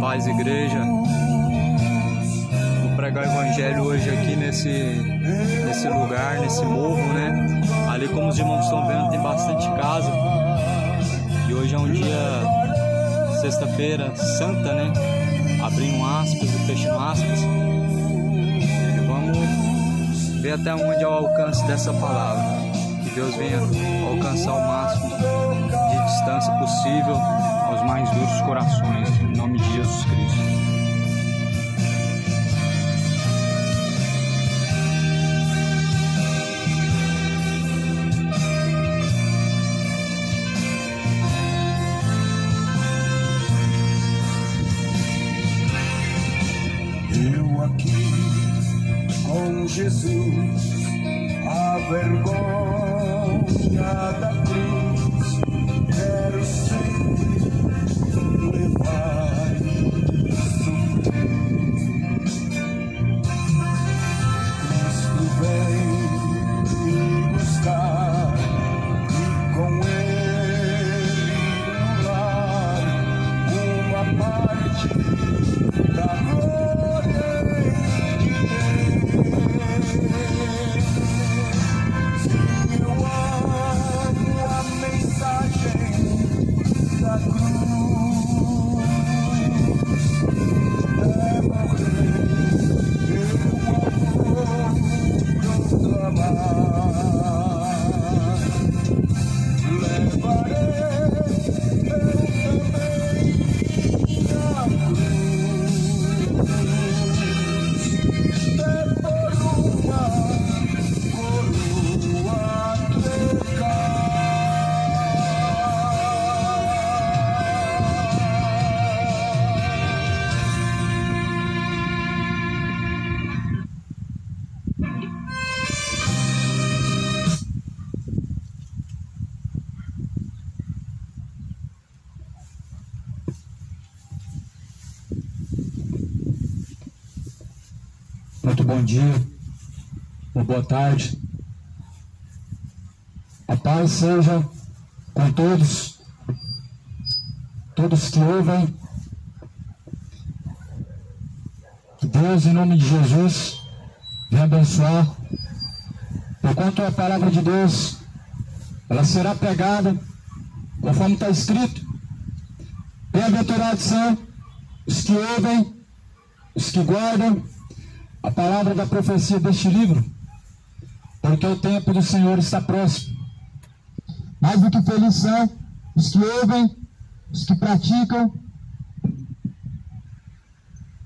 paz, igreja. Vou pregar o evangelho hoje aqui nesse lugar, nesse morro, né? Ali, como os irmãos estão vendo, tem bastante casa. E hoje é um dia, sexta-feira santa, né? Abrindo aspas e fechando aspas. E vamos ver até onde é o alcance dessa palavra. Que Deus venha alcançar o máximo de distância possível aos mais duros corações, em nome de Jesus Cristo. Eu aqui com Jesus, a vergonha da cruz, quero sempre levar e sofrer. Cristo vem me buscar e com ele pular uma parte da glória de Deus. Sim, eu amo a mensagem da cruz. É morrer, eu vou proclamar. Levarei eu também a cruz. É por uma coroa trocar. Muito bom dia, uma boa tarde. A paz seja com todos que ouvem. Que Deus, em nome de Jesus, venha abençoar. Porquanto a palavra de Deus, ela será pregada conforme está escrito. Bem-aventurados são os que ouvem, os que guardam a palavra da profecia deste livro, porque o tempo do Senhor está próximo. Mais do que felizes são os que ouvem, os que praticam,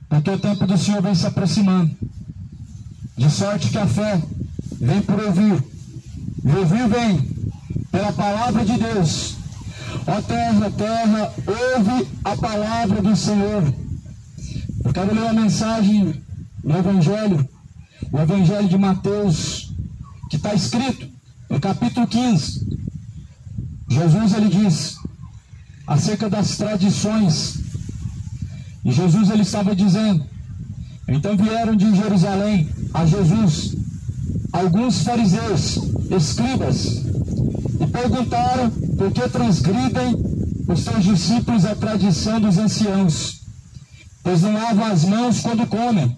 porque o tempo do Senhor vem se aproximando. De sorte que a fé vem por ouvir, e ouvir vem pela palavra de Deus. Ó terra, terra, ouve a palavra do Senhor. Eu quero ler a mensagem no Evangelho, o Evangelho de Mateus, que está escrito no capítulo 15. Jesus, ele diz acerca das tradições, e Jesus, ele estava dizendo: então vieram de Jerusalém a Jesus alguns fariseus, escribas, e perguntaram por que transgridem os seus discípulos a tradição dos anciãos, pois não lavam as mãos quando comem.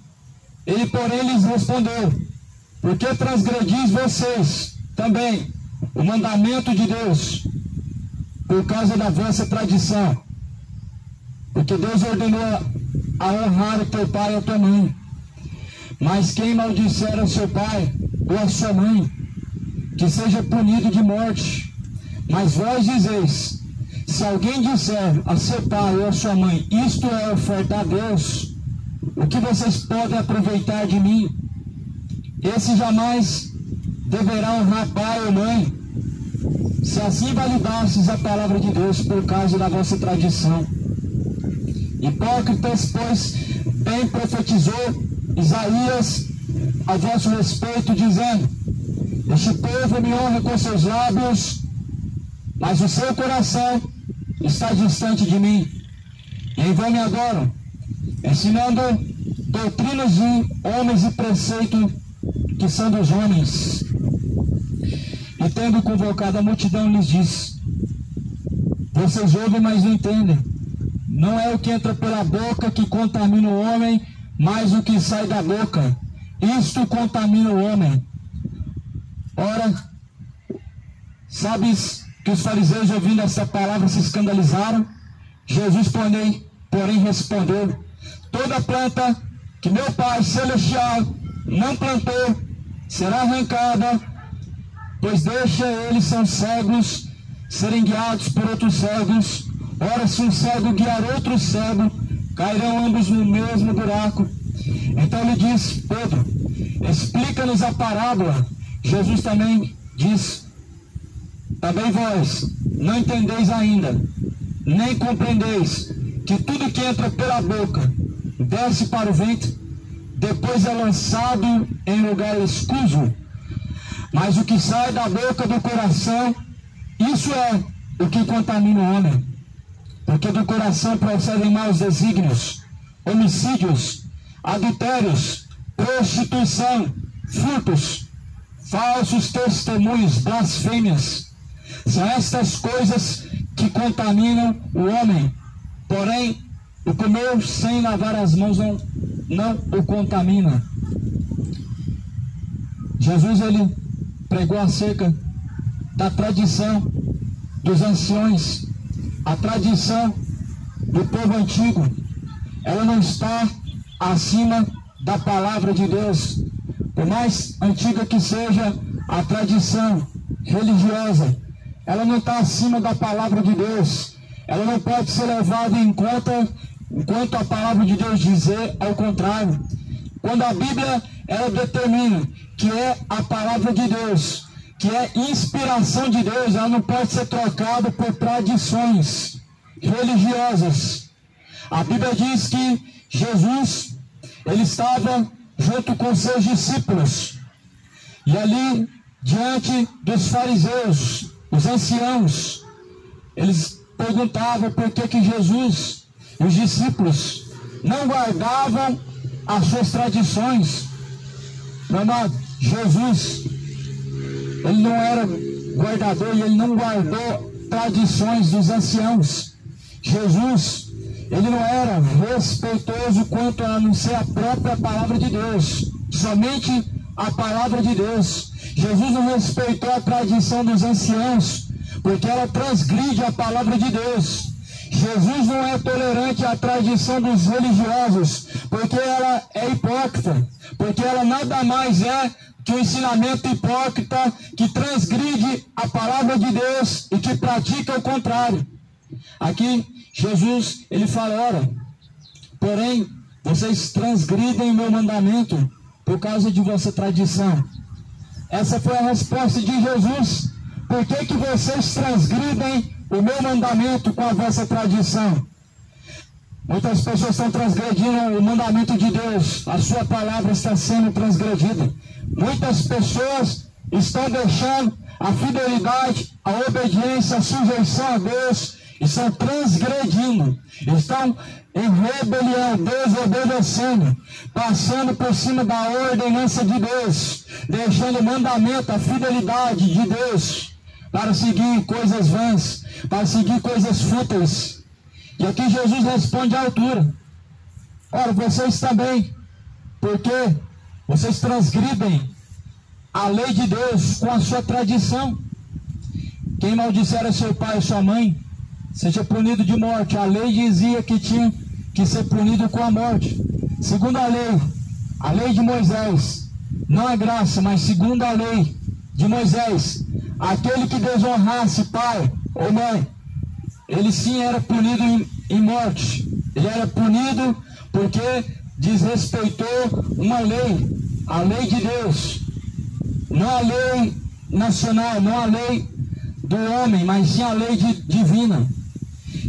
Ele, porém, lhes respondeu: por que transgredis vocês também o mandamento de Deus, por causa da vossa tradição? Porque Deus ordenou a honrar o teu pai e a tua mãe. Mas quem maldisser a seu pai ou a sua mãe, que seja punido de morte. Mas vós dizeis: se alguém disser a seu pai ou a sua mãe, isto é ofertar a Deus, o que vocês podem aproveitar de mim? Esse jamais deverá honrar pai ou mãe. Se assim validastes a palavra de Deus por causa da vossa tradição. Hipócritas, pois bem profetizou Isaías a vosso respeito, dizendo: este povo me honra com seus lábios, mas o seu coração está distante de mim. E em vão me adoram, ensinando doutrinas de homens e preceito que são dos homens. E tendo convocado a multidão, lhes disse: vocês ouvem, mas não entendem. não é o que entra pela boca que contamina o homem, mas o que sai da boca. Isto contamina o homem. Ora, sabes que os fariseus, ouvindo essa palavra, se escandalizaram? Jesus, porém, respondeu: toda planta que meu Pai Celestial não plantou será arrancada, pois deixa eles são cegos serem guiados por outros cegos. Ora, se um cego guiar outro cego, cairão ambos no mesmo buraco. Então ele disse: Pedro, explica-nos a parábola. Jesus também disse: também vós não entendeis ainda, nem compreendeis, que tudo que entra pela boca desce para o ventre, depois é lançado em lugar escuso. Mas o que sai da boca do coração, isso é o que contamina o homem. Porque do coração procedem maus desígnios, homicídios, adultérios, prostituição, furtos, falsos testemunhos, blasfêmias. São estas coisas que contaminam o homem. Porém, o comer sem lavar as mãos não o contamina. Jesus, ele pregou acerca da tradição dos anciões. A tradição do povo antigo, ela não está acima da palavra de Deus. Por mais antiga que seja a tradição religiosa, ela não está acima da palavra de Deus. Ela não pode ser levada em conta enquanto a palavra de Deus dizer ao contrário. Quando a Bíblia, ela determina que é a palavra de Deus, que é inspiração de Deus, ela não pode ser trocada por tradições religiosas. A Bíblia diz que Jesus, ele estava junto com seus discípulos, e ali, diante dos fariseus, os anciãos, eles perguntavam por que Jesus e os discípulos não guardavam as suas tradições. Meu amado, Jesus, ele não era guardador e ele não guardou tradições dos anciãos. Jesus, ele não era respeitoso quanto a não ser a própria palavra de Deus, somente a palavra de Deus. Jesus não respeitou a tradição dos anciãos, porque ela transgride a palavra de Deus. Jesus não é tolerante à tradição dos religiosos, porque ela é hipócrita, porque ela nada mais é que um ensinamento hipócrita que transgride a palavra de Deus e que pratica o contrário. Aqui, Jesus, ele fala: ora, porém, vocês transgridem o meu mandamento por causa de vossa tradição. Essa foi a resposta de Jesus. Por que vocês transgridem o meu mandamento com a vossa tradição? Muitas pessoas estão transgredindo o mandamento de Deus. A sua palavra está sendo transgredida. Muitas pessoas estão deixando a fidelidade, a obediência, a sujeição a Deus, estão transgredindo, estão em rebelião, desobedecendo, passando por cima da ordenança de Deus, deixando o mandamento, a fidelidade de Deus, para seguir coisas vãs, para seguir coisas fúteis. E aqui Jesus responde à altura: ora, vocês também, porque vocês transgridem a lei de Deus com a sua tradição. Quem maldisser a seu pai e sua mãe, seja punido de morte. A lei dizia que tinha que ser punido com a morte. Segundo a lei de Moisés, não é graça, mas segundo a lei de Moisés, aquele que desonrasse pai ou mãe, ele sim era punido em morte. Ele era punido porque desrespeitou uma lei, a lei de Deus. Não a lei nacional, não a lei do homem, mas sim a lei divina.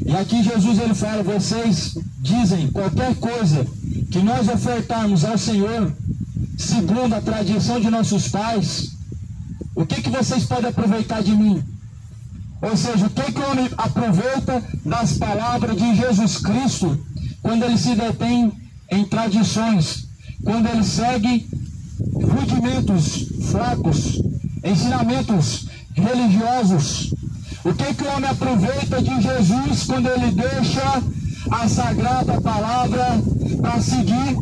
E aqui Jesus, ele fala: vocês dizem qualquer coisa que nós ofertarmos ao Senhor, segundo a tradição de nossos pais, o que vocês podem aproveitar de mim? Ou seja, o que o homem aproveita das palavras de Jesus Cristo quando ele se detém em tradições, quando ele segue rudimentos fracos, ensinamentos religiosos? O que o homem aproveita de Jesus quando ele deixa a sagrada palavra para seguir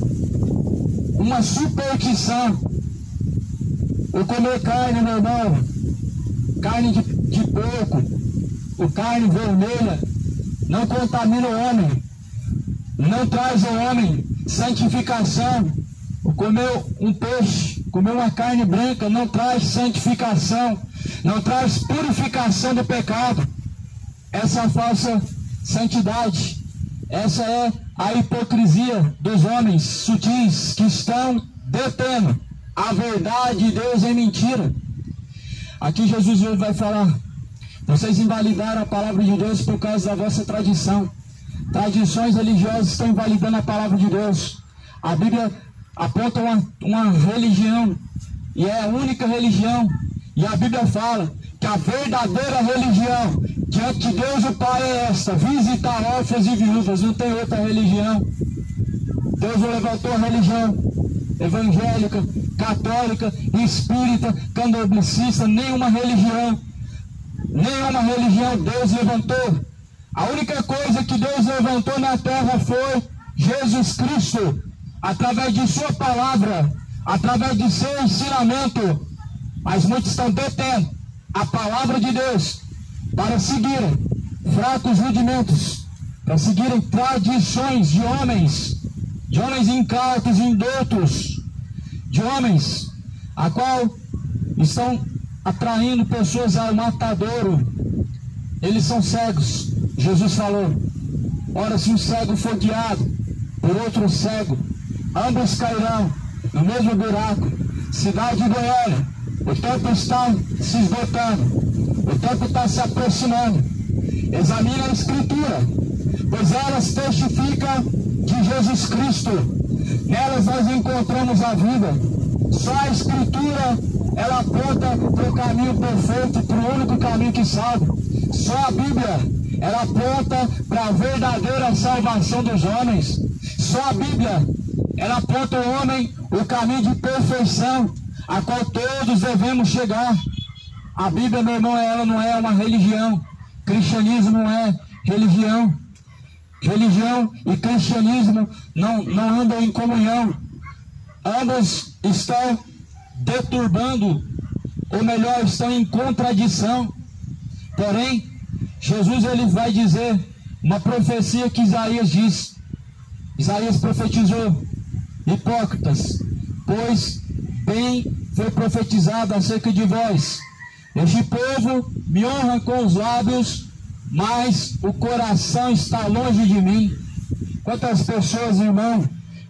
uma superstição. O comer carne, meu irmão, carne de porco, o carne vermelha, não contamina o homem, não traz ao homem santificação. O comer um peixe, comer uma carne branca não traz santificação, não traz purificação do pecado. Essa é a falsa santidade, essa é a hipocrisia dos homens sutis que estão detendo a verdade de Deus em mentira. Aqui Jesus vai falar: vocês invalidaram a palavra de Deus por causa da vossa tradição. Tradições religiosas estão invalidando a palavra de Deus. A Bíblia aponta uma religião, e é a única religião, e a Bíblia fala que a verdadeira religião diante de Deus o Pai é esta: visitar órfãos e viúvas. Não tem outra religião. Deus não levantou a religião evangélica, católica, espírita, candomblessista, nenhuma religião Deus levantou. A única coisa que Deus levantou na terra foi Jesus Cristo, através de sua palavra, através de seu ensinamento. Mas muitos estão detendo a palavra de Deus para seguirem fracos rudimentos, para seguirem tradições de homens incautos, indoutos, de homens a qual estão atraindo pessoas ao matadouro. Eles são cegos. Jesus falou: ora, se um cego for guiado por outro cego, ambos cairão no mesmo buraco. Cidade de Goiânia, o tempo está se esgotando, o tempo está se aproximando. Examine a Escritura, pois elas testificam de Jesus Cristo. Nelas nós encontramos a vida. Só a Escritura, ela aponta para o caminho perfeito, para o único caminho que salva. Só a Bíblia, ela aponta para a verdadeira salvação dos homens. Só a Bíblia, ela aponta ao homem o caminho de perfeição, a qual todos devemos chegar. A Bíblia, meu irmão, ela não é uma religião. Cristianismo não é religião. Religião e cristianismo não andam em comunhão. Ambos estão deturbando, ou melhor, estão em contradição. Porém, Jesus ele vai dizer uma profecia que Isaías diz. Isaías profetizou: hipócritas, pois bem foi profetizado acerca de vós. Este povo me honra com os lábios, mas o coração está longe de mim. Quantas pessoas, irmão,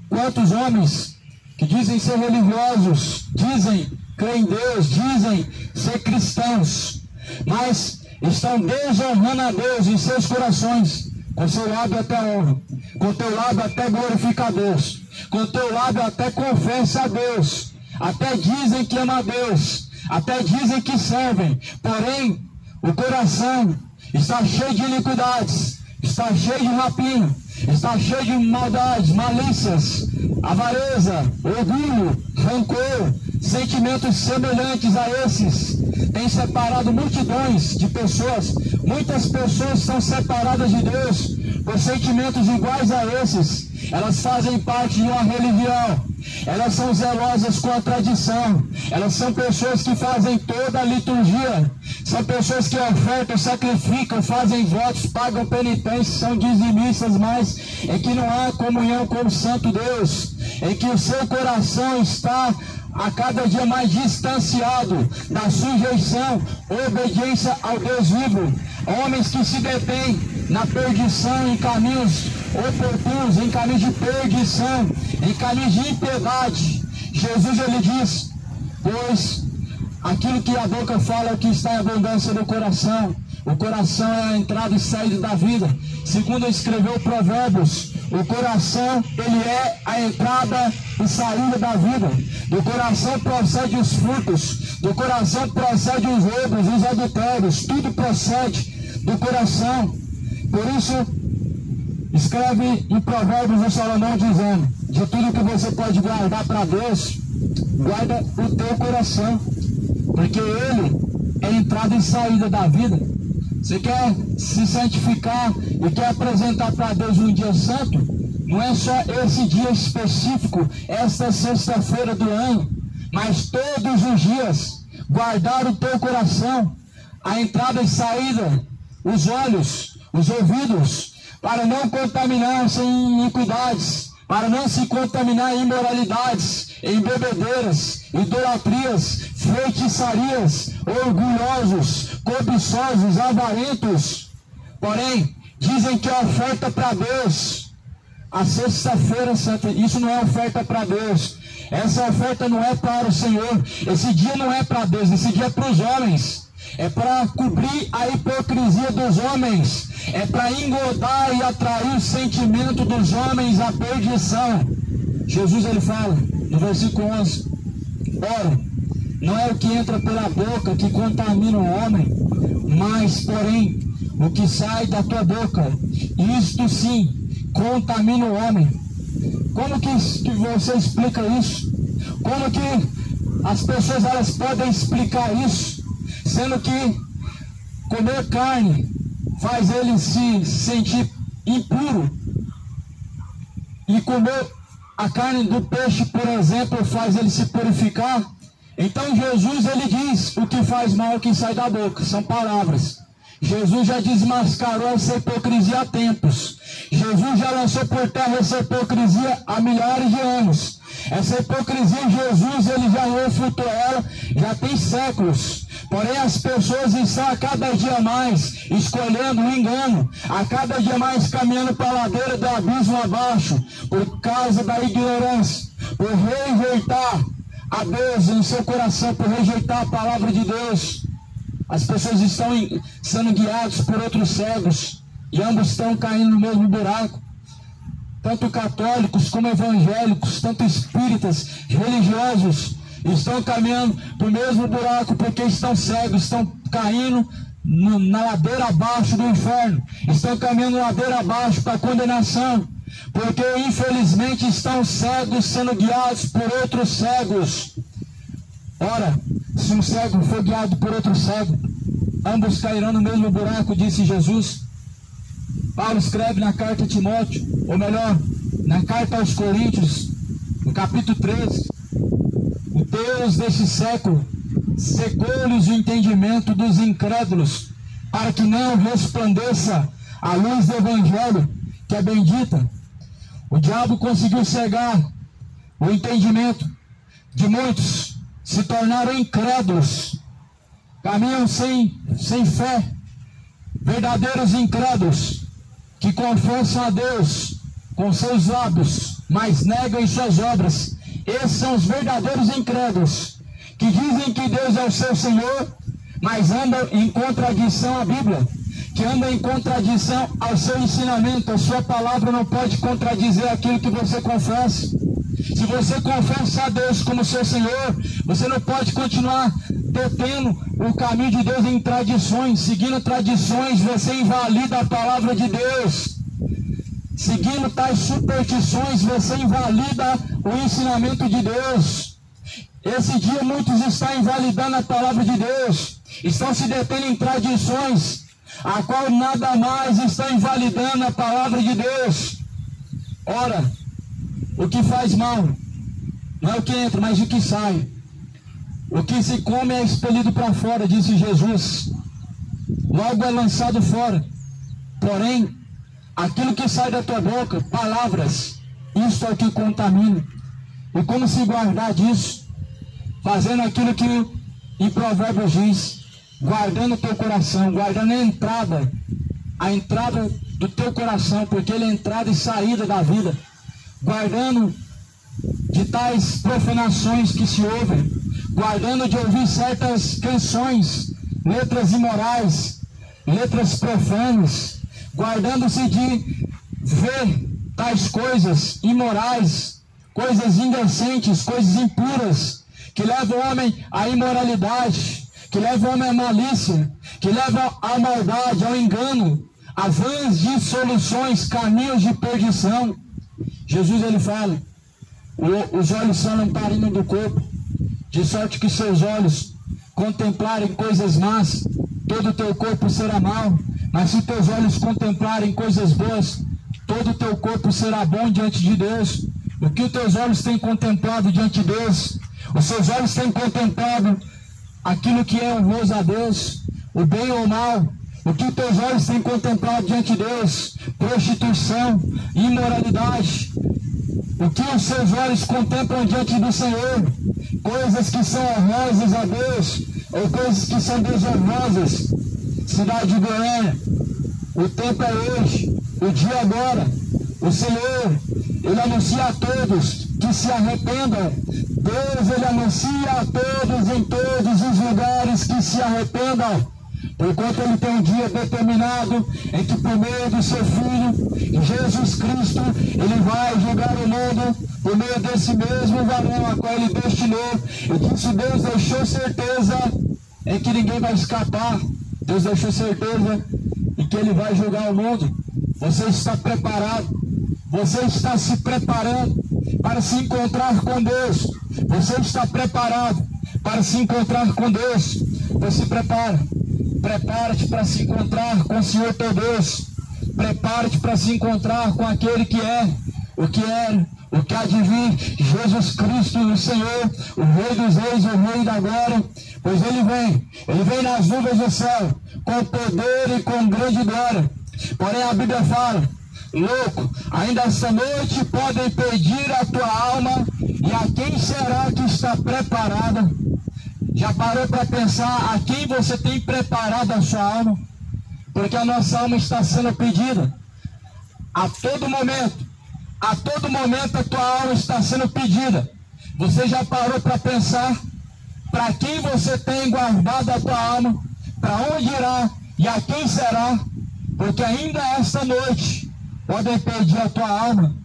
quantos homens que dizem ser religiosos, dizem crer em Deus, dizem ser cristãos, mas estão desonrando a Deus em seus corações. Com seu lábio até honra, com teu lábio até glorifica a Deus, com teu lábio até confessa a Deus, até dizem que ama a Deus, até dizem que servem, porém o coração está cheio de iniquidades, está cheio de rapina, está cheio de maldades, malícias, avareza, orgulho, rancor, sentimentos semelhantes a esses. Tem separado multidões de pessoas. Muitas pessoas são separadas de Deus por sentimentos iguais a esses. Elas fazem parte de uma religião. Elas são zelosas com a tradição. Elas são pessoas que fazem toda a liturgia. São pessoas que ofertam, sacrificam, fazem votos, pagam penitência, são dizimistas, mas em que não há comunhão com o Santo Deus. Em que o seu coração está a cada dia mais distanciado da sujeição, obediência ao Deus vivo. Homens que se detêm na perdição, em caminhos oportunos, em caminhos de perdição, em caminhos de impiedade. Jesus ele diz: pois aquilo que a boca fala é o que está em abundância no coração. O coração é a entrada e saída da vida. Segundo escreveu Provérbios, o coração ele é a entrada e saída da vida. Do coração procede os frutos, do coração procede os roubos, os adultérios, tudo procede do coração. Por isso, escreve em Provérbios o Salomão dizendo: de tudo que você pode guardar para Deus, guarda o teu coração, porque ele é a entrada e saída da vida. Você quer se santificar e quer apresentar para Deus um dia santo, não é só esse dia específico, esta sexta-feira do ano, mas todos os dias, guardar o teu coração, a entrada e saída, os olhos, os ouvidos, para não contaminar-se em iniquidades, para não se contaminar em imoralidades, em bebedeiras, idolatrias, feitiçarias, orgulhosos, cobiçosos, avarentos. Porém, dizem que é oferta para Deus. A sexta-feira santa, isso não é oferta para Deus. Essa oferta não é para o Senhor. Esse dia não é para Deus, esse dia é para os homens. É para cobrir a hipocrisia dos homens. É para engodar e atrair o sentimento dos homens à perdição. Jesus ele fala no versículo 11: ora, não é o que entra pela boca que contamina o homem, mas porém o que sai da tua boca, isto sim contamina o homem. Como que você explica isso? Como que as pessoas elas podem explicar isso? Sendo que comer carne faz ele se sentir impuro, e comer a carne do peixe, por exemplo, faz ele se purificar. Então Jesus ele diz: o que faz mal é o que sai da boca, são palavras. Jesus já desmascarou essa hipocrisia há tempos. Jesus já lançou por terra essa hipocrisia há milhares de anos. Essa hipocrisia, Jesus ele já refutou ela, já tem séculos. Porém as pessoas estão a cada dia mais escolhendo o engano, a cada dia mais caminhando para a ladeira do abismo abaixo, por causa da ignorância, por rejeitar a Deus em seu coração, por rejeitar a palavra de Deus. As pessoas estão sendo guiadas por outros cegos, e ambos estão caindo no mesmo buraco. Tanto católicos como evangélicos, tanto espíritas, religiosos, estão caminhando para o mesmo buraco, porque estão cegos, estão caindo na ladeira abaixo do inferno, estão caminhando ladeira abaixo para a condenação, porque infelizmente estão cegos sendo guiados por outros cegos. Ora, se um cego for guiado por outro cego, ambos cairão no mesmo buraco, disse Jesus. Paulo escreve na carta a Timóteo, ou melhor, na carta aos Coríntios, no capítulo 13, o Deus deste século secou-lhes o entendimento dos incrédulos, para que não resplandeça a luz do Evangelho, que é bendita. O diabo conseguiu cegar o entendimento de muitos, se tornaram incrédulos, caminham sem fé, verdadeiros incrédulos, que confessam a Deus com seus lábios, mas negam em suas obras. Esses são os verdadeiros incrédulos, que dizem que Deus é o seu Senhor, mas andam em contradição à Bíblia, que andam em contradição ao seu ensinamento. A sua palavra não pode contradizer aquilo que você confessa. Se você confessa a Deus como seu Senhor, você não pode continuar detendo o caminho de Deus em tradições. Seguindo tradições, você invalida a palavra de Deus. Seguindo tais superstições, você invalida o ensinamento de Deus. Esse dia muitos estão invalidando a palavra de Deus, estão se detendo em tradições, a qual nada mais estão invalidando a palavra de Deus. Ora, o que faz mal não é o que entra, mas o que sai. O que se come é expelido para fora, disse Jesus. Logo é lançado fora. Porém, aquilo que sai da tua boca, palavras, isso é o que contamina. E como se guardar disso? Fazendo aquilo que em Provérbios diz: guardando o teu coração, guardando a entrada do teu coração, porque ele é entrada e saída da vida. Guardando de tais profanações que se ouvem, guardando de ouvir certas canções, letras imorais, letras profanas, guardando-se de ver tais coisas imorais, coisas indecentes, coisas impuras, que levam o homem à imoralidade, que levam o homem à malícia, que levam à maldade, ao engano, a vãs dissoluções, caminhos de perdição. Jesus ele fala: os olhos são lamparina do corpo, de sorte que seus olhos contemplarem coisas más, todo o teu corpo será mau. Mas se teus olhos contemplarem coisas boas, todo o teu corpo será bom diante de Deus. O que os teus olhos têm contemplado diante de Deus? Os seus olhos têm contemplado aquilo que é honroso a Deus, o bem ou o mal. O que os teus olhos têm contemplado diante de Deus? Prostituição, imoralidade. O que os seus olhos contemplam diante do Senhor? Coisas que são honrosas a Deus, ou coisas que são desonrosas. Cidade de Goiânia, o tempo é hoje, o dia agora. O Senhor, Ele anuncia a todos que se arrependam. Deus, Ele anuncia a todos em todos os lugares que se arrependam. Porquanto Ele tem um dia determinado em que por meio do seu Filho, Jesus Cristo, Ele vai julgar o mundo por meio desse mesmo varão a qual Ele destinou. E disso Deus deixou certeza em que ninguém vai escapar. Deus deixou certeza em que Ele vai julgar o mundo. Você está preparado? Você está se preparando para se encontrar com Deus? Você está preparado para se encontrar com Deus? Você se prepara. Prepara-te para se encontrar com o Senhor teu Deus. Prepara-te para se encontrar com aquele que é, o que era, o que há de vir, Jesus Cristo, o Senhor, o Rei dos Reis, o Rei da Glória. Pois Ele vem nas nuvens do céu, com poder e com grande glória. Porém a Bíblia fala: louco, ainda esta noite podem pedir a tua alma, e a quem será que está preparada? Já parou para pensar a quem você tem preparado a sua alma? Porque a nossa alma está sendo pedida a todo momento. A todo momento a tua alma está sendo pedida. Você já parou para pensar para quem você tem guardado a tua alma? Para onde irá e a quem será? Porque ainda esta noite podem pedir a tua alma.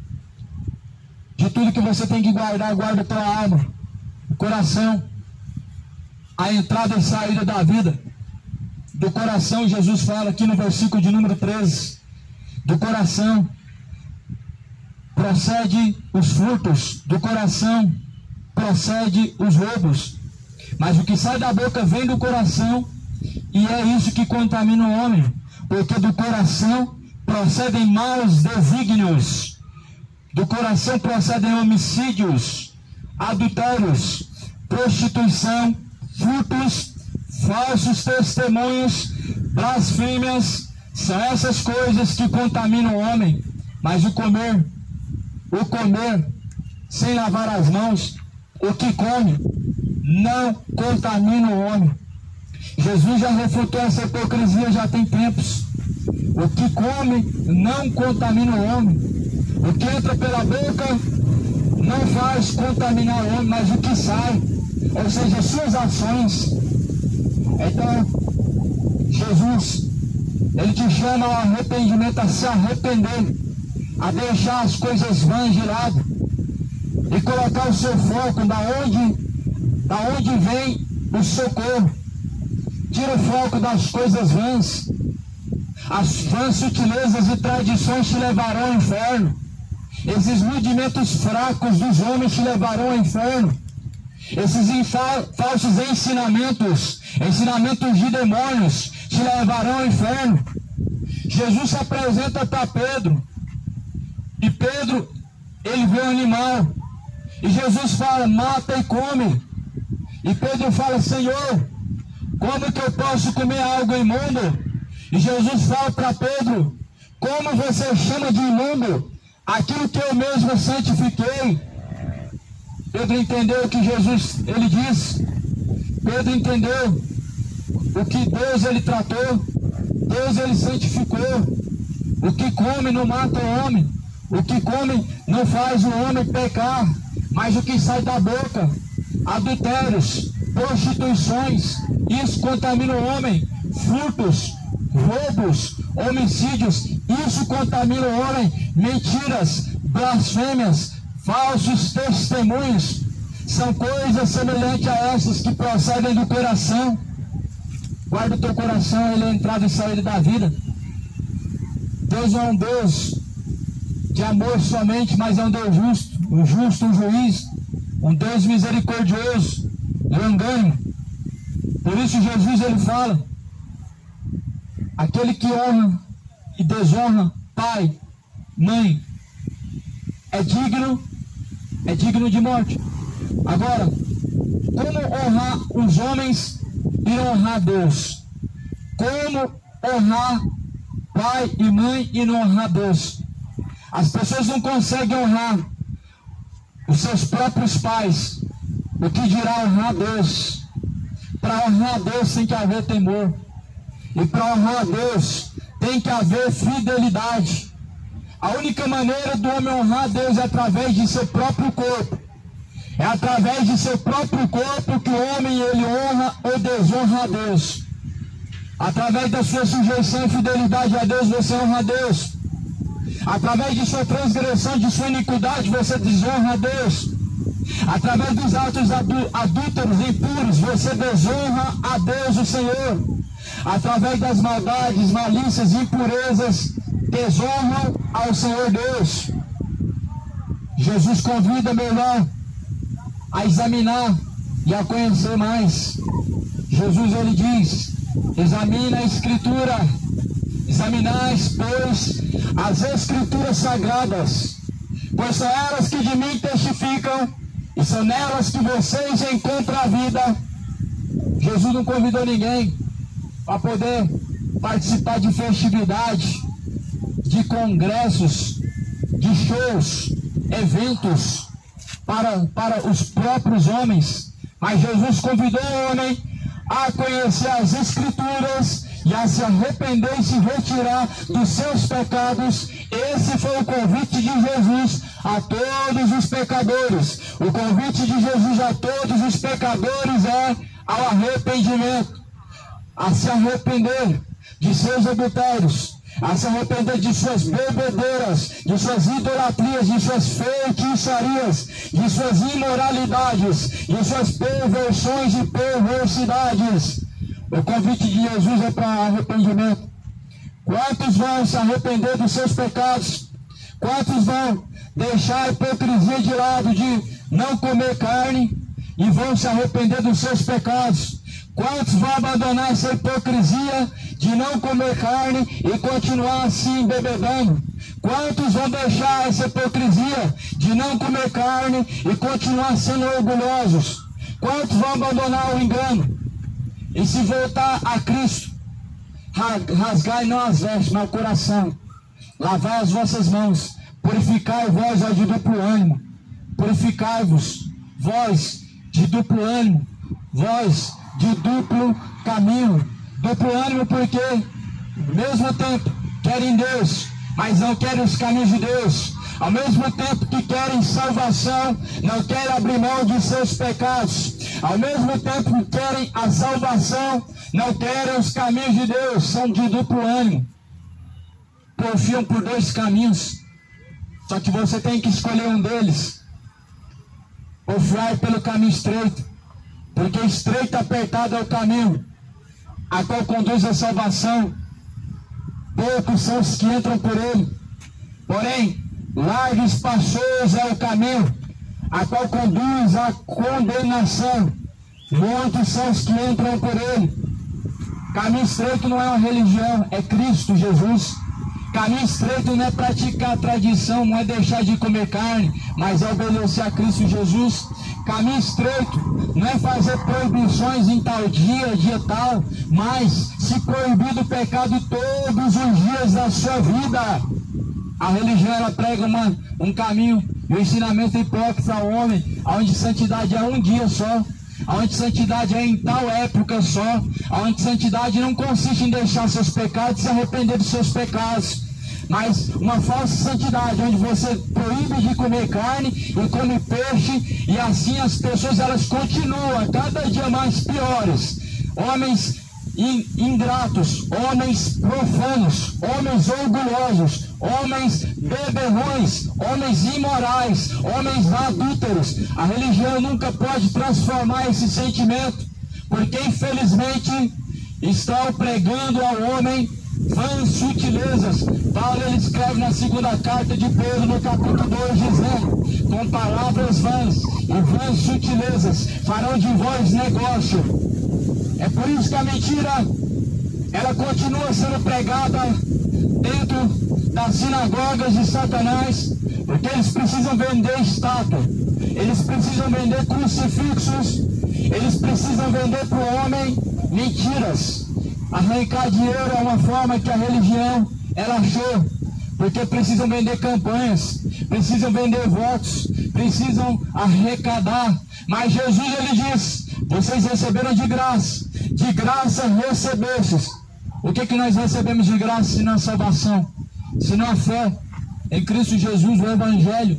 De tudo que você tem que guardar, guarda a tua alma, o coração. A entrada e saída da vida. Do coração, Jesus fala aqui no versículo de número 13. Do coração procede os frutos. Do coração procede os roubos. Mas o que sai da boca vem do coração, e é isso que contamina o homem. Porque do coração procedem maus desígnios. Do coração procedem homicídios, adultérios, prostituição, furtos, falsos testemunhos, blasfêmias. São essas coisas que contaminam o homem. Mas o comer sem lavar as mãos, o que come, não contamina o homem. Jesus já refutou essa hipocrisia já tem tempos. O que come não contamina o homem. O que entra pela boca não faz contaminar o homem, mas o que sai, ou seja, suas ações. Então, Jesus, Ele te chama ao arrependimento, a se arrepender, a deixar as coisas vãs de lado e colocar o seu foco da onde vem o socorro. Tira o foco das coisas vãs. As vãs sutilezas e tradições te levarão ao inferno. Esses rudimentos fracos dos homens te levarão ao inferno. Esses falsos ensinamentos de demônios, te levarão ao inferno. Jesus se apresenta para Pedro, e Pedro, ele vê um animal, e Jesus fala: mata e come. E Pedro fala: Senhor, como que eu posso comer algo imundo? E Jesus fala para Pedro: como você chama de imundo aquilo que eu mesmo santifiquei? Pedro entendeu o que Jesus, ele disse. Pedro entendeu o que Deus, ele tratou. Deus, ele santificou. O que come não mata o homem. O que come não faz o homem pecar. Mas o que sai da boca, adultérios, prostituições, isso contamina o homem. Furtos, roubos, homicídios, isso contamina o homem. Mentiras, blasfêmias, falsos testemunhos, são coisas semelhantes a essas que procedem do coração. Guarda o teu coração, ele é a entrada e saída da vida. Deus não é um Deus de amor somente, mas é um Deus justo, um juiz, um Deus misericordioso, longânimo. Por isso Jesus, ele fala: aquele que honra e desonra pai, mãe, é digno de morte. Agora, como honrar os homens e não honrar Deus? Como honrar pai e mãe e não honrar Deus? As pessoas não conseguem honrar os seus próprios pais, o que dirá honrar Deus? Para honrar Deus tem que haver temor, e para honrar Deus tem que haver fidelidade. A única maneira do homem honrar Deus é através de seu próprio corpo. É através de seu próprio corpo que o homem ele honra ou desonra a Deus. Através da sua sujeição e fidelidade a Deus, você honra a Deus. Através de sua transgressão, de sua iniquidade, você desonra a Deus. Através dos atos adúlteros e impuros, você desonra a Deus, o Senhor. Através das maldades, malícias e impurezas, desonram ao Senhor Deus. Jesus convida, meu irmão, a examinar e a conhecer mais. Jesus, ele diz: examina a Escritura, examinais, pois, as Escrituras sagradas, pois são elas que de mim testificam, e são nelas que vocês encontram a vida. Jesus não convidou ninguém para poder participar de festividade, de congressos, de shows, eventos para os próprios homens, mas Jesus convidou o homem a conhecer as Escrituras e a se arrepender e se retirar dos seus pecados. Esse foi o convite de Jesus a todos os pecadores. O convite de Jesus a todos os pecadores é ao arrependimento, a se arrepender de seus adultérios, a se arrepender de suas bebedeiras, de suas idolatrias, de suas feitiçarias, de suas imoralidades, de suas perversões e perversidades. O convite de Jesus é para arrependimento. Quantos vão se arrepender dos seus pecados? Quantos vão deixar a hipocrisia de lado, de não comer carne, e vão se arrepender dos seus pecados? Quantos vão abandonar essa hipocrisia de não comer carne e continuar assim bebedando? Quantos vão deixar essa hipocrisia de não comer carne e continuar sendo orgulhosos? Quantos vão abandonar o engano e se voltar a Cristo? Rasgai não as vestes, mas o coração. Lavai as vossas mãos. Purificai vós, ó, de duplo ânimo. Purificai-vos, vós de duplo ânimo. Vós de duplo caminho. Duplo ânimo porque, ao mesmo tempo, querem Deus, mas não querem os caminhos de Deus. Ao mesmo tempo que querem salvação, não querem abrir mão de seus pecados. Ao mesmo tempo que querem a salvação, não querem os caminhos de Deus. São de duplo ânimo. Porfiam por dois caminhos. Só que você tem que escolher um deles. Porfiar pelo caminho estreito. Porque estreito e apertado é o caminho a qual conduz a salvação. Poucos são os que entram por ele. Porém, largo e espaçoso é o caminho a qual conduz à condenação. Muitos são os que entram por ele. Caminho estreito não é uma religião, é Cristo Jesus. Caminho estreito não é praticar a tradição, não é deixar de comer carne, mas é obedecer a Cristo Jesus. Caminho estreito não é fazer proibições em tal dia, dia tal, mas se proibir do pecado todos os dias da sua vida. A religião, ela prega um caminho e um ensinamento hipócrita ao homem, onde santidade é um dia só, onde santidade é em tal época só, onde santidade não consiste em deixar seus pecados e se arrepender dos seus pecados, mas uma falsa santidade, onde você proíbe de comer carne e come peixe, e assim as pessoas elas continuam a cada dia mais piores. Homens ingratos, homens profanos, homens orgulhosos, homens beberrões, homens imorais, homens adúlteros. A religião nunca pode transformar esse sentimento, porque infelizmente estão pregando ao homem vãs sutilezas. Paulo ele escreve na segunda carta de Pedro, no capítulo 2, dizendo: com palavras vãs e vãs sutilezas farão de vós negócio. É por isso que a mentira ela continua sendo pregada dentro das sinagogas de Satanás, porque eles precisam vender estátua, eles precisam vender crucifixos, eles precisam vender para o homem mentiras. Arrancar dinheiro é uma forma que a religião ela achou, porque precisam vender campanhas, precisam vender votos, precisam arrecadar. Mas Jesus ele diz: vocês receberam de graça recebestes. O que nós recebemos de graça senão a salvação, senão a fé em Cristo Jesus, o Evangelho?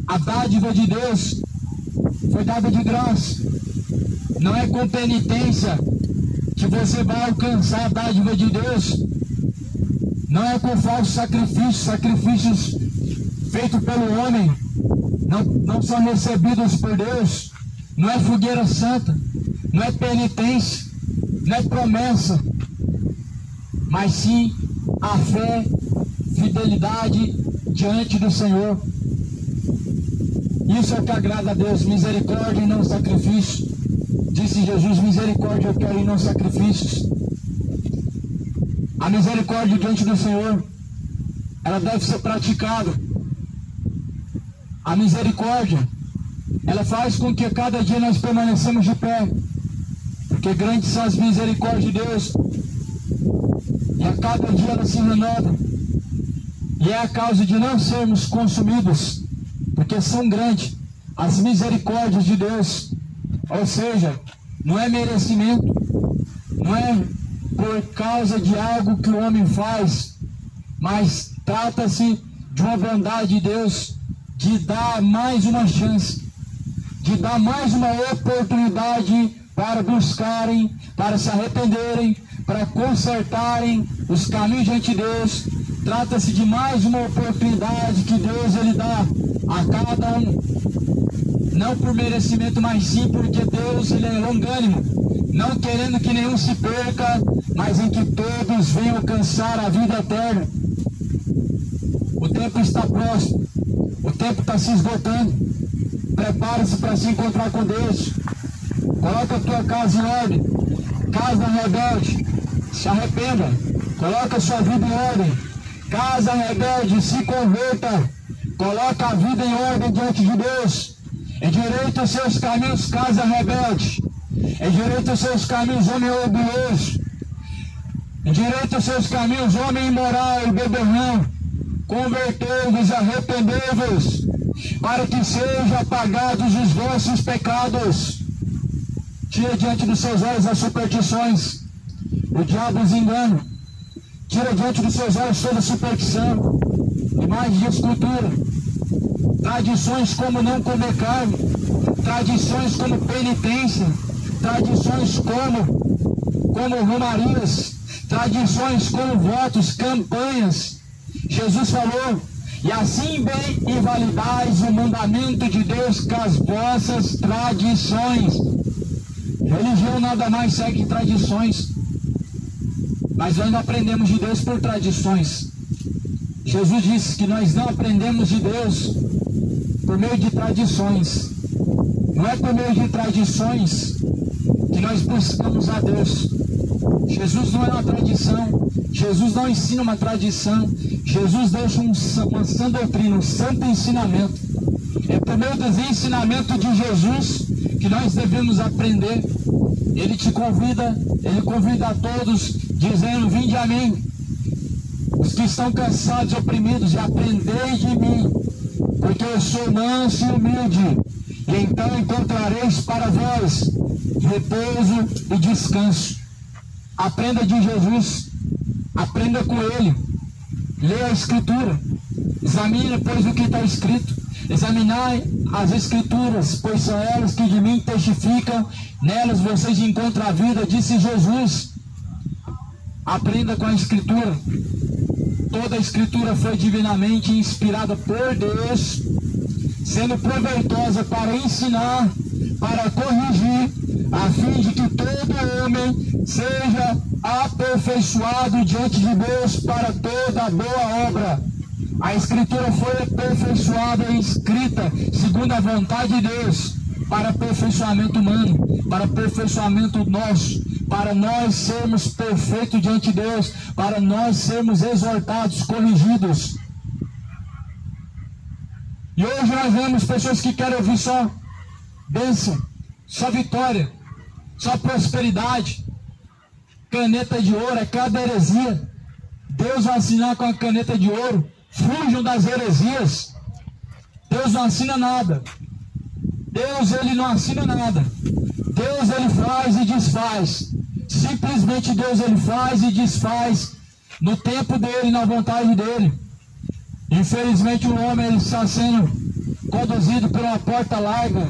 A dádiva de Deus foi dada de graça. Não é com penitência que você vai alcançar a dádiva de Deus. Não é com falsos sacrifícios feitos pelo homem, não são recebidos por Deus. Não é fogueira santa, não é penitência, não é promessa, mas sim a fé, fidelidade diante do Senhor. Isso é o que agrada a Deus, misericórdia e não sacrifício. Disse Jesus: misericórdia eu quero e não sacrifícios. A misericórdia diante do Senhor, ela deve ser praticada. A misericórdia, ela faz com que a cada dia nós permanecemos de pé, porque grandes são as misericórdias de Deus, e a cada dia ela se renova, e é a causa de não sermos consumidos, porque são grandes as misericórdias de Deus. Ou seja, não é merecimento, não é por causa de algo que o homem faz, mas trata-se de uma bondade de Deus, de dar mais uma chance, de dar mais uma oportunidade para buscarem, para se arrependerem, para consertarem os caminhos diante de Deus. Trata-se de mais uma oportunidade que Deus ele dá a cada um, não por merecimento, mas sim porque Deus ele é longânimo, não querendo que nenhum se perca, mas em que todos venham alcançar a vida eterna. O tempo está próximo, o tempo está se esgotando. Prepare-se para se encontrar com Deus. Coloca a tua casa em ordem, casa rebelde, se arrependa. Coloca a sua vida em ordem, casa rebelde, se converta. Coloca a vida em ordem diante de Deus. Endireita os seus caminhos, casa rebelde. Endireita os seus caminhos, homem orgulhoso. Endireita os seus caminhos, homem imoral e beberrão. Convertei-vos, arrependei-vos, para que sejam apagados os vossos pecados. Tira diante dos seus olhos as superstições, o diabo os engana. Tira diante dos seus olhos toda superstição, imagens de escultura, tradições como não comer carne, tradições como penitência, tradições como romarias, tradições como votos, campanhas. Jesus falou: e assim bem invalidais o mandamento de Deus com as vossas tradições. Religião nada mais segue tradições, mas nós não aprendemos de Deus por tradições. Jesus disse que nós não aprendemos de Deus por meio de tradições. Não é por meio de tradições que nós buscamos a Deus. Jesus não é uma tradição, Jesus não ensina uma tradição, Jesus deixa uma sã doutrina, um santo ensinamento. É por meio dos ensinamentos de Jesus que nós devemos aprender. Ele te convida, ele convida a todos, dizendo: vinde a mim, os que estão cansados e oprimidos, e aprendei de mim, porque eu sou manso e humilde, e então encontrareis para vós repouso e descanso. Aprenda de Jesus, aprenda com Ele, leia a Escritura, examine, pois, o que está escrito, examinai as Escrituras, pois são elas que de mim testificam, nelas vocês encontram a vida, disse Jesus. Aprenda com a Escritura. Toda a Escritura foi divinamente inspirada por Deus, sendo proveitosa para ensinar, para corrigir, a fim de que todo homem seja aperfeiçoado diante de Deus para toda boa obra. A Escritura foi aperfeiçoada e escrita segundo a vontade de Deus, para aperfeiçoamento humano, para aperfeiçoamento nosso, para nós sermos perfeitos diante de Deus, para nós sermos exortados, corrigidos. E hoje nós vemos pessoas que querem ouvir só bênção, só vitória, só prosperidade, caneta de ouro, é cada heresia. Deus vai assinar com a caneta de ouro. Fujam das heresias. Deus não assina nada. Deus, ele não assina nada. Deus, ele faz e desfaz. Simplesmente Deus, ele faz e desfaz no tempo dele, na vontade dele. Infelizmente o homem, ele está sendo conduzido por uma porta larga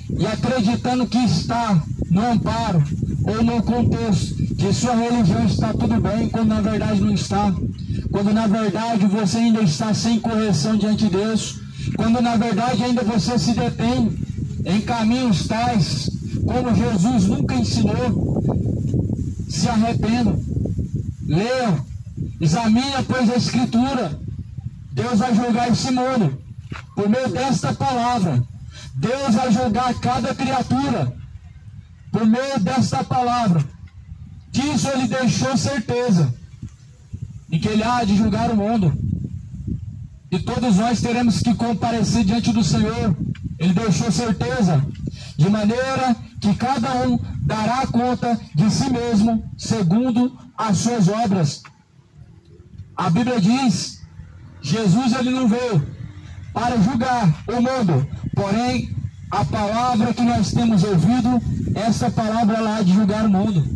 e acreditando que está no amparo ou no contexto que sua religião está tudo bem, quando na verdade não está. Quando na verdade você ainda está sem correção diante de Deus. Quando na verdade ainda você se detém em caminhos tais como Jesus nunca ensinou. Se arrependam, leiam, examinem, pois a Escritura. Deus vai julgar esse mundo por meio desta palavra. Deus vai julgar cada criatura por meio desta palavra. Disso ele deixou certeza, em que ele há de julgar o mundo. E todos nós teremos que comparecer diante do Senhor. Ele deixou certeza, de maneira que cada um dará conta de si mesmo, segundo as suas obras. A Bíblia diz, Jesus ele não veio para julgar o mundo, porém a palavra que nós temos ouvido, essa palavra lá de julgar o mundo.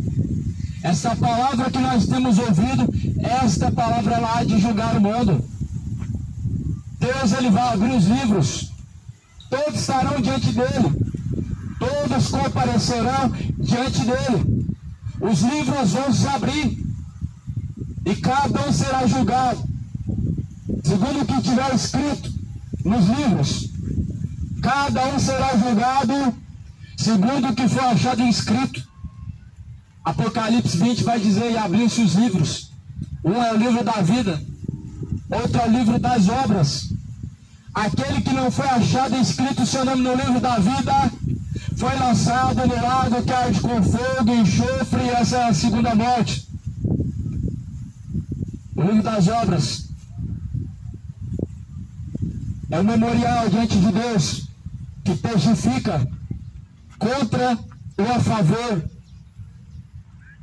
Essa palavra que nós temos ouvido, esta palavra lá de julgar o mundo. Deus ele vai abrir os livros, todos estarão diante dele, todos comparecerão diante dele. Os livros vão se abrir e cada um será julgado segundo o que tiver escrito nos livros. Cada um será julgado segundo o que for achado escrito. Apocalipse 20 vai dizer, e abriu-se os livros. Um é o livro da vida, outro é o livro das obras. Aquele que não foi achado escrito seu nome no livro da vida, foi lançado no lago que arde com fogo e enxofre, e essa é a segunda morte. O livro das obras é o memorial diante de Deus, que testifica contra ou a favor.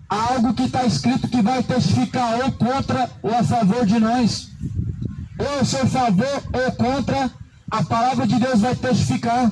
Algo que está escrito que vai testificar ou contra ou a favor de nós. Ou a seu favor ou contra, a palavra de Deus vai testificar.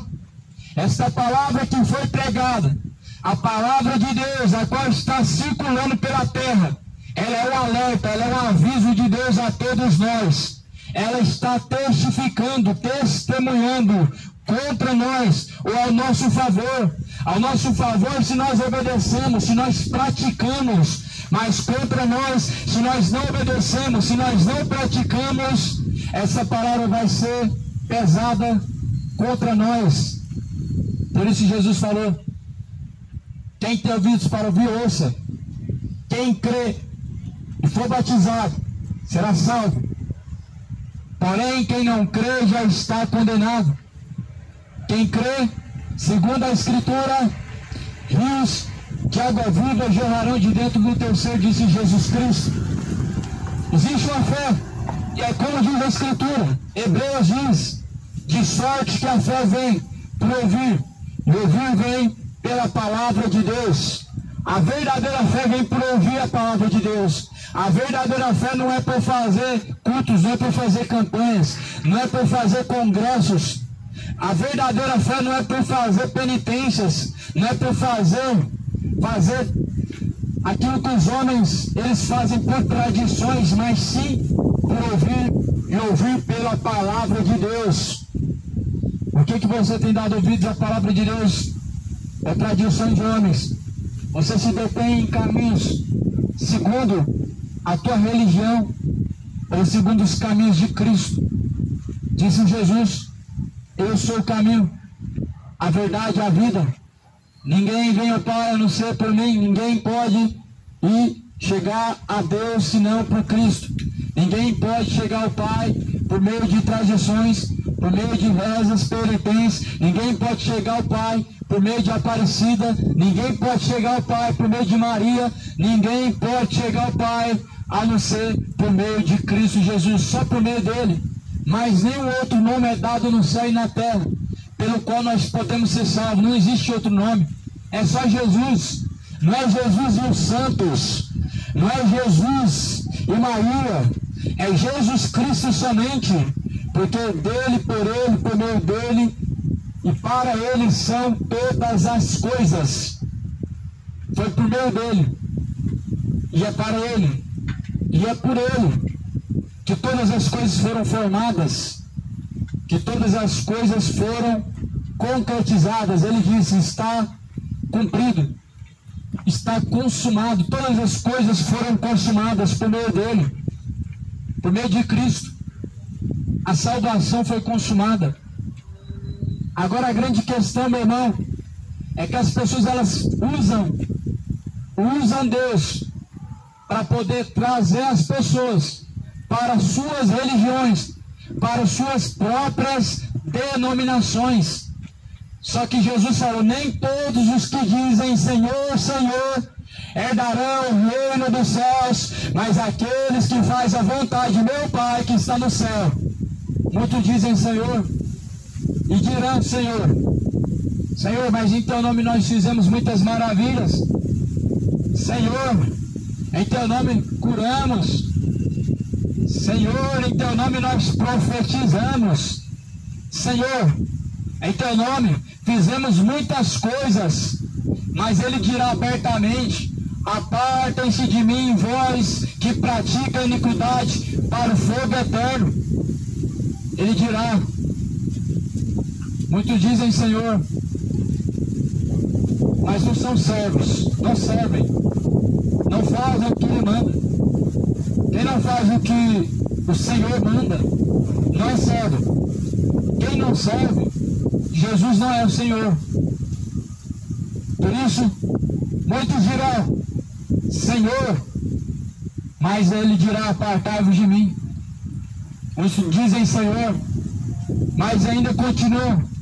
Esta palavra que foi pregada, a palavra de Deus, a qual está circulando pela terra, ela é um alerta, ela é um aviso de Deus a todos nós. Ela está testificando, testemunhando contra nós ou ao nosso favor. Ao nosso favor se nós obedecemos, se nós praticamos, mas contra nós se nós não obedecemos, se nós não praticamos, essa palavra vai ser pesada contra nós. Por isso Jesus falou, quem tem ouvidos para ouvir, ouça. Quem crê e for batizado será salvo. Porém, quem não crê já está condenado. Quem crê, segundo a Escritura, rios de água viva jorrarão de dentro do teu ser, disse Jesus Cristo. Existe uma fé, e é como diz a Escritura, Hebreus diz, de sorte que a fé vem por ouvir, e ouvir vem pela palavra de Deus. A verdadeira fé vem por ouvir a palavra de Deus. A verdadeira fé não é por fazer cultos, não é por fazer campanhas, não é por fazer congressos. A verdadeira fé não é por fazer penitências, não é por fazer aquilo que os homens eles fazem por tradições, mas sim por ouvir e ouvir pela palavra de Deus. Por que você tem dado ouvidos à palavra de Deus? É tradição de homens. Você se detém em caminhos segundo a tua religião ou segundo os caminhos de Cristo. Disse Jesus, eu sou o caminho, a verdade e a vida. Ninguém vem ao Pai a não ser por mim. Ninguém pode ir chegar a Deus senão por Cristo. Ninguém pode chegar ao Pai por meio de tradições, por meio de rezas, penitências. Ninguém pode chegar ao Pai por meio de Aparecida, ninguém pode chegar ao Pai por meio de Maria, ninguém pode chegar ao Pai a não ser por meio de Cristo Jesus, só por meio dele. Mas nenhum outro nome é dado no céu e na terra, pelo qual nós podemos ser salvos. Não existe outro nome, é só Jesus. Não é Jesus e os santos, não é Jesus e Maria, é Jesus Cristo somente, porque dele, por meio dele e para ele são todas as coisas. Foi por meio dele, e é para ele, e é por ele que todas as coisas foram formadas, que todas as coisas foram concretizadas. Ele disse: está cumprido, está consumado. Todas as coisas foram consumadas por meio dele, por meio de Cristo. A salvação foi consumada. Agora a grande questão, meu irmão, é que as pessoas elas usam Deus para poder trazer as pessoas para suas religiões, para suas próprias denominações. Só que Jesus falou: nem todos os que dizem Senhor, Senhor, herdarão o reino dos céus, mas aqueles que fazem a vontade de meu Pai que está no céu. Muitos dizem Senhor e dirão: Senhor, Senhor, mas em teu nome nós fizemos muitas maravilhas. Senhor, em teu nome curamos. Senhor, em teu nome nós profetizamos. Senhor, em teu nome fizemos muitas coisas. Mas ele dirá abertamente: apartem-se de mim, vós que praticam iniquidade, para o fogo eterno. Ele dirá. Muitos dizem Senhor, mas não são servos, não servem, não fazem o que ele manda. Quem não faz o que o Senhor manda não é servo. Quem não serve, Jesus não é o Senhor. Por isso, muitos dirão Senhor, mas ele dirá: apartai-vos de mim. Muitos dizem Senhor, mas ainda continuam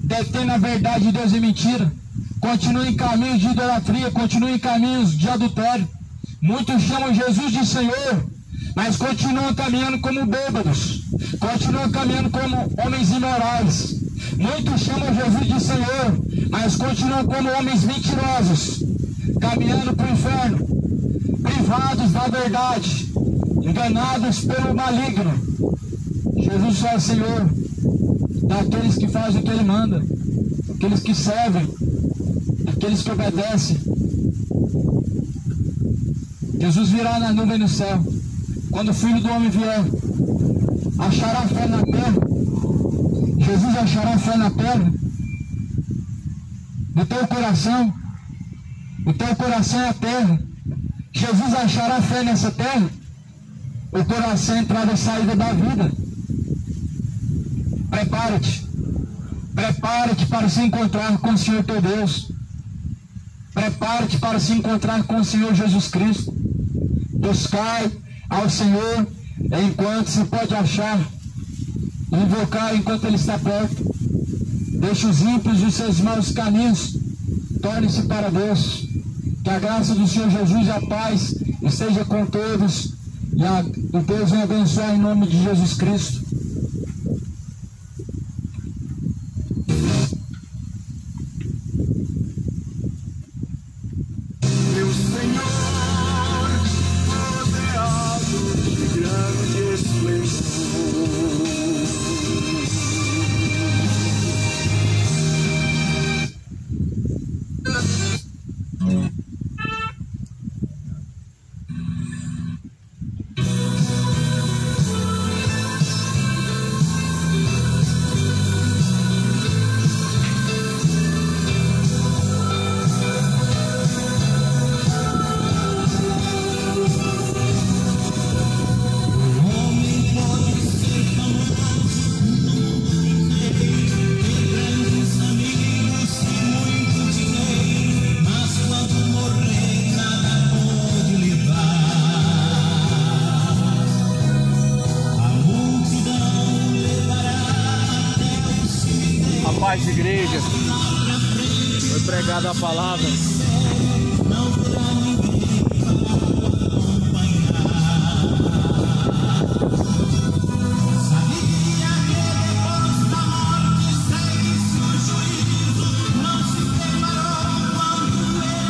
detendo a verdade de Deus em mentira, continuam em caminhos de idolatria, continuam em caminhos de adultério. Muitos chamam Jesus de Senhor, mas continuam caminhando como bêbados, continuam caminhando como homens imorais. Muitos chamam Jesus de Senhor, mas continuam como homens mentirosos, caminhando para o inferno, privados da verdade, enganados pelo maligno. Jesus só é Senhor daqueles que fazem o que ele manda, aqueles que servem, aqueles que obedecem. Jesus virá na nuvem no céu. Quando o Filho do Homem vier, achará fé na terra? Jesus achará fé na terra? No teu coração? O teu coração é a terra. Jesus achará fé nessa terra? O coração é a entrada e saída da vida. Prepara-te. Prepara-te para se encontrar com o Senhor teu Deus. Prepara-te para se encontrar com o Senhor Jesus Cristo. Buscai ao Senhor enquanto se pode achar. Invocar enquanto Ele está perto. Deixe os ímpios dos seus maus caminhos. Torne-se para Deus. Que a graça do Senhor Jesus e a paz esteja com todos. E Deus venha abençoar em nome de Jesus Cristo. Meu Senhor, rodeado de grande esplendor. Paz, igreja. pregada a palavra.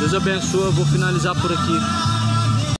Deus abençoe, eu vou finalizar por aqui.